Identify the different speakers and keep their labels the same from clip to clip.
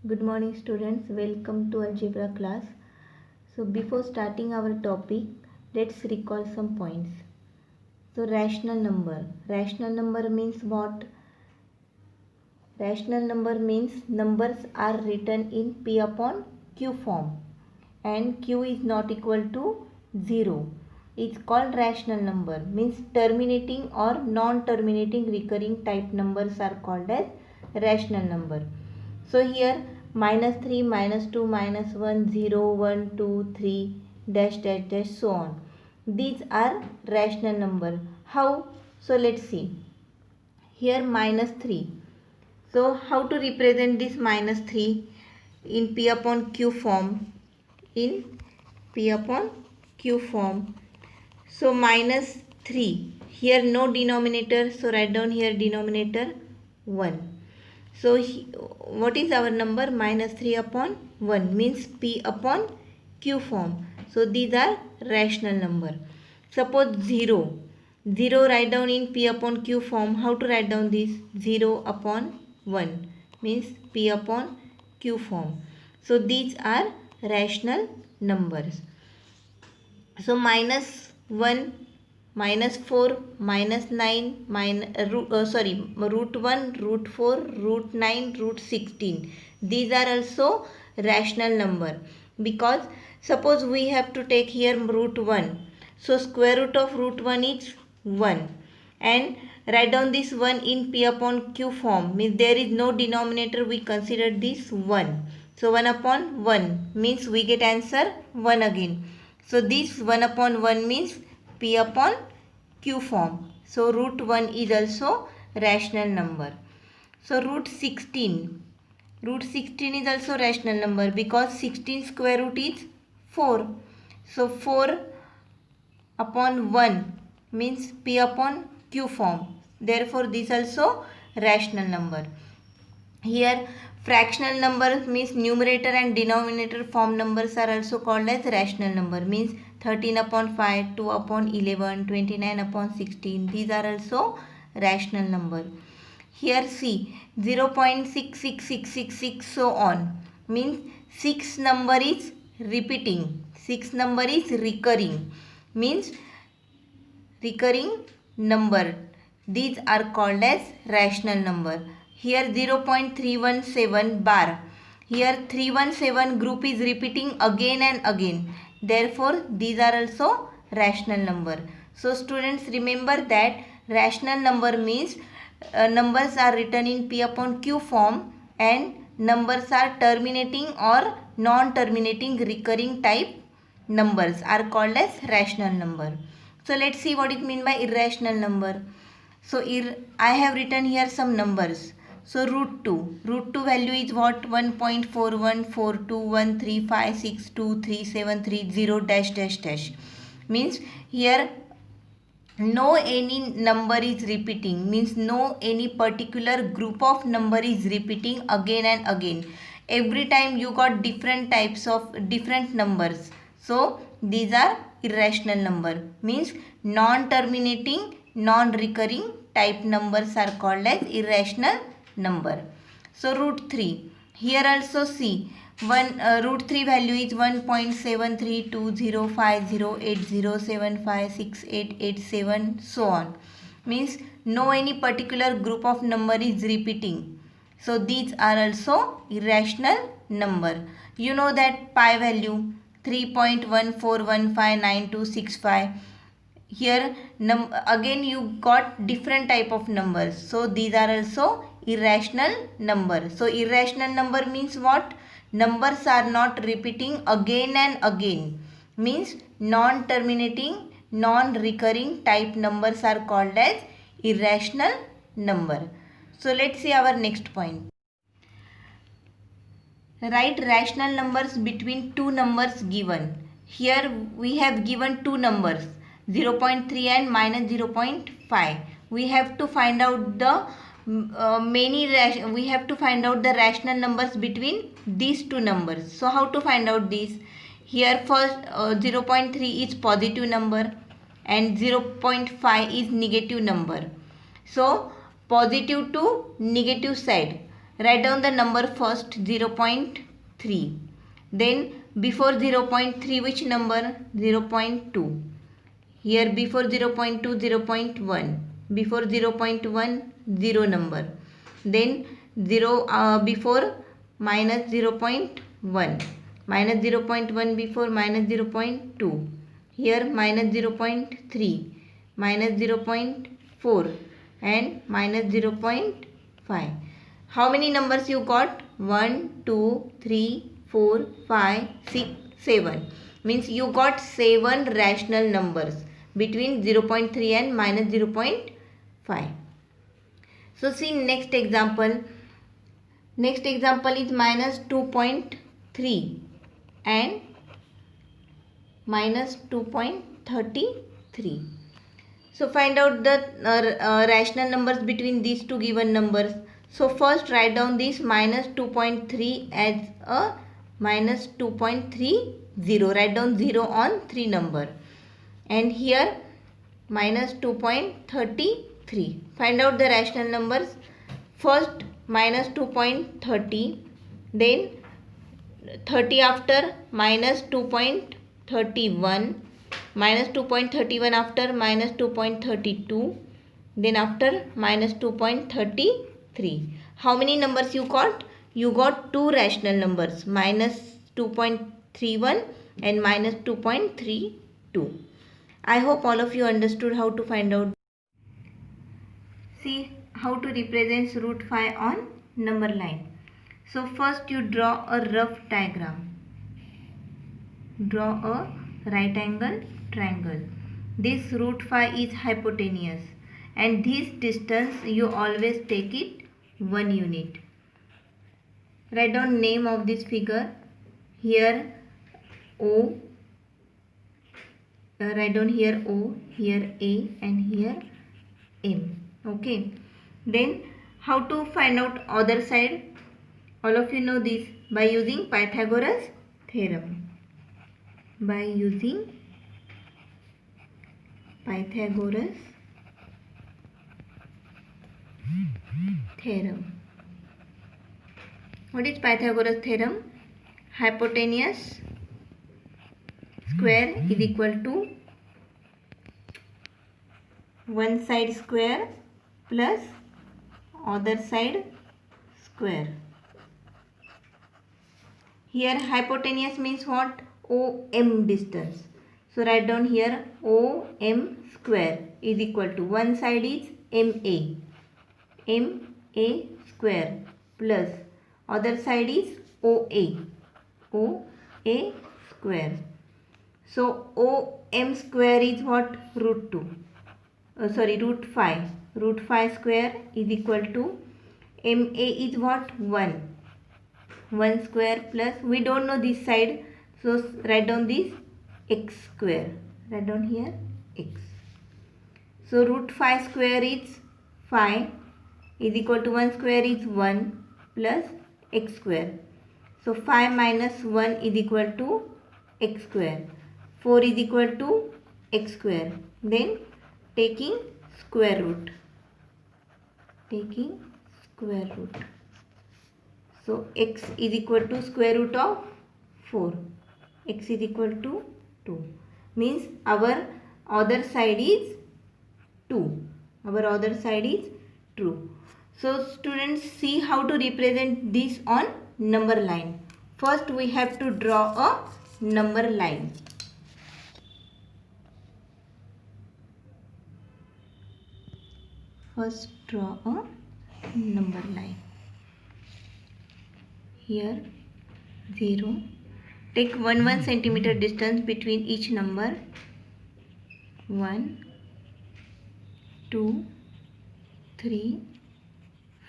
Speaker 1: Good morning students, welcome to algebra class. So before starting our topic, let's recall some points. So rational number. Rational number means what? Rational number means numbers are written in P upon Q form and Q is not equal to 0. It's called rational number, means terminating or non-terminating recurring type numbers are called as rational number. So here -3, -2, -1, 0, 1, 2, 3, dash dash dash so on. These are rational number. How? So let's see. Here -3. So how to represent this -3 in P upon Q form? In P upon Q form. So -3. Here no denominator. So write down here denominator 1. So what is our number? -3 upon 1 means P upon Q form. So these are rational number. Suppose 0. 0 write down in P upon Q form. How to write down this? 0 upon 1 means P upon Q form. So these are rational numbers. So -1, -4, -9, root 1, root 4, root 9, root 16. These are also rational number because suppose we have to take here root 1. So square root of root 1 is 1 and write down this 1 in P upon Q form means there is no denominator, we consider this 1. So 1 upon 1 means we get answer 1 again. So this 1 upon 1 means P upon Q form. So root 1 is also rational number. So root 16. Root 16 is also rational number because 16 square root is 4. So 4 upon 1 means P upon Q form. Therefore this also rational number. Here fractional number means numerator and denominator form numbers are also called as rational number, means 13 upon 5, 2 upon 11, 29 upon 16. These are also rational number. Here see 0.66666 so on means 6 number is repeating, 6 number is recurring, means recurring number. These are called as rational number. Here 0.317 bar. Here 317 group is repeating again and again. Therefore, these are also rational number. So students, remember that rational number means numbers are written in P upon Q form and numbers are terminating or non-terminating recurring type numbers are called as rational number. So let's see what it means by irrational number. So I have written here some numbers. So root 2. Root 2 value is what? 1.41421356237330 dash dash dash. Means here no any number is repeating, means no any particular group of number is repeating again and again. Every time you got different types of different numbers. So these are irrational number, means non-terminating, non-recurring type numbers are called as irrational number. So root 3. Here also see root 3 value is 1.73205080756887 so on. Means no any particular group of number is repeating. So these are also irrational number. You know that pi value 3.14159265. Here again you got different type of numbers. So these are also irrational number. So irrational number means what? Numbers are not repeating again and again. Means non-terminating, non-recurring type numbers are called as irrational number. So let's see our next point. Write rational numbers between two numbers given. Here we have given two numbers 0.3 and -0.5. We have to find out the we have to find out the rational numbers between these two numbers. So how to find out this? Here first 0.3 is positive number and 0.5 is negative number. So positive to negative side. write down the number first, 0.3. Then before 0.3 which number? 0.2. Here before 0.2, 0.1. Before 0.1, 0 number. Then before minus 0.1. Minus 0.1 before minus 0.2. Here minus 0.3. Minus 0.4 and minus 0.5. How many numbers you got? 1, 2, 3, 4, 5, 6, 7. Means you got 7 rational numbers between 0.3 and minus 0.5. So see next example. Next example is minus 2.3 and minus 2.33. So find out the rational numbers between these two given numbers. So first write down this minus 2.3 as a minus 2.30. Write down 0 on 3 number. And here minus 2.33. Find out the rational numbers. First minus 2.30. Then 30 after minus 2.31. Minus 2.31 after minus 2.32. Then after minus 2.33. How many numbers you got? You got two rational numbers, minus 2.31 and minus 2.32. I hope all of you understood how to find out. See how to represent root 5 on number line. So first you draw a rough diagram. Draw a right angle triangle. This root 5 is hypotenuse and this distance you always take it 1 unit. Write down name of this figure. Here O. Write down here O, here A and here M. Okay. Then how to find out other side? All of you know this by using Pythagoras theorem. By using Pythagoras theorem. What is Pythagoras theorem? Hypotenuse square is equal to one side square plus other side square. Here hypotenuse means what? OM distance. So write down here OM square is equal to one side is MA. MA square plus other side is OA. OA square. So OM square is what? Root 2. Root 5. Root 5 square is equal to MA is what? 1. 1 square plus, we don't know this side, so write down this x square. Write down here x. So root 5 square is 5 is equal to 1 square is 1 plus x square. So 5 minus 1 is equal to x square. 4 is equal to x square. Then taking square root. Taking square root. So x is equal to square root of 4. X is equal to 2. Means our other side is 2. Our other side is true. So students, see how to represent this on number line. First we have to draw a number line. First draw a number line. Here 0. Take 1 centimeter distance between each number. 1, 2, 3,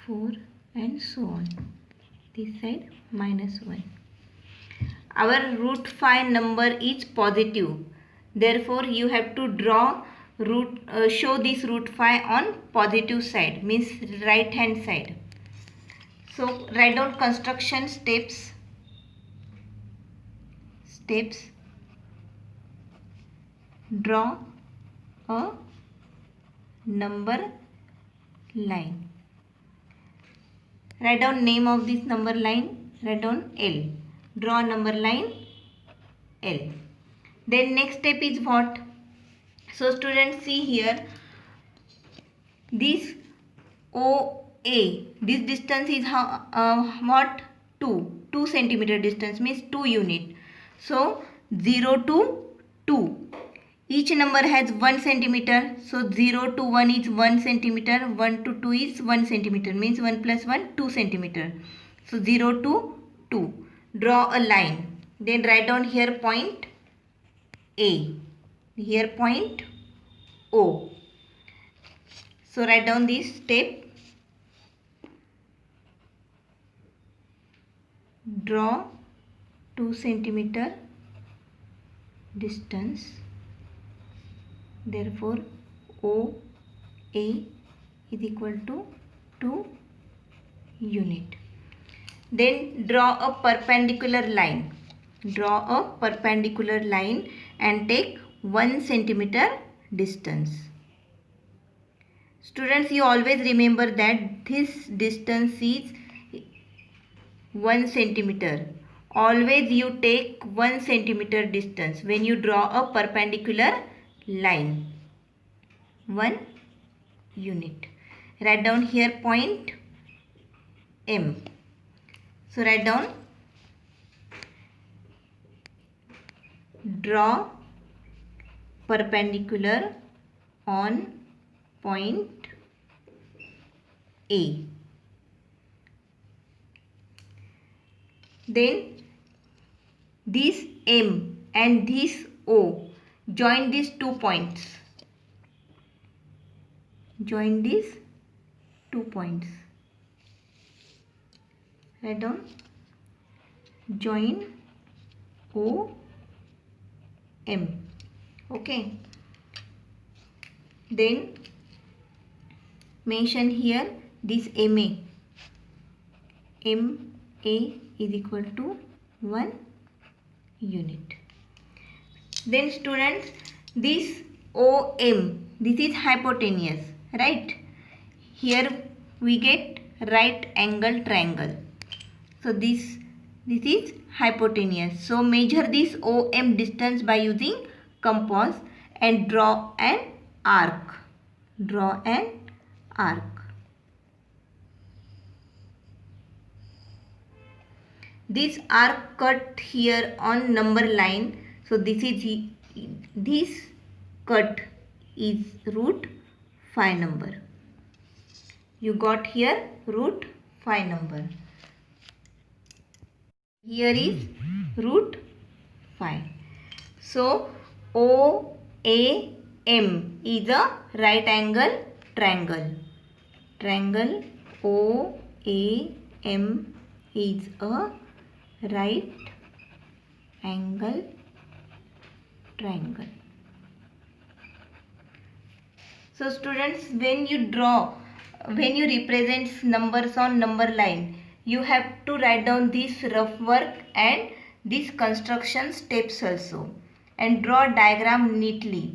Speaker 1: 4 and so on. This side minus 1. Our root 5 number is positive. Therefore you have to draw show this root 5 on positive side, means right hand side. So write down construction steps. Draw a number line. Write down name of this number line. Write down L. Draw number line L. Then next step is what? So students, see here, this OA, this distance is what? 2 centimeter distance, means 2 unit. So 0 to 2. Each number has 1 centimeter. So 0 to 1 is 1 centimeter. 1 to 2 is 1 centimeter. Means 1 plus 1, 2 centimeter. So 0 to 2. Draw a line. Then write down here point A. Here point O. So write down this step. Draw 2 centimeter distance. Therefore OA is equal to 2 unit. Then draw a perpendicular line. Draw a perpendicular line and take 1 centimeter distance. Students, you always remember that this distance is 1 centimeter. Always you take 1 centimeter distance when you draw a perpendicular line. 1 unit. Write down here point M. So write down, draw perpendicular on point A. Then this M and this O, join these 2 points. Join these 2 points. Write down, join O M. Okay. Then mention here this MA. MA is equal to 1 unit. Then students, this OM, this is hypotenuse, right? Here we get right angle triangle. So this is hypotenuse. So measure this OM distance by using compass and draw an arc. Draw an arc. This arc cut here on number line. So this cut is root 5 number. You got here root 5 number. Here is root 5. So OAM is a right angle triangle. Triangle OAM is a right angle triangle. So students, when you represent numbers on number line, you have to write down this rough work and this construction steps also, and draw diagram neatly.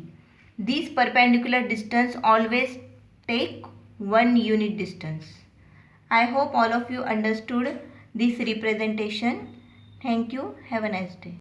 Speaker 1: This perpendicular distance always take 1 unit distance. I hope all of you understood this representation. Thank you. Have a nice day.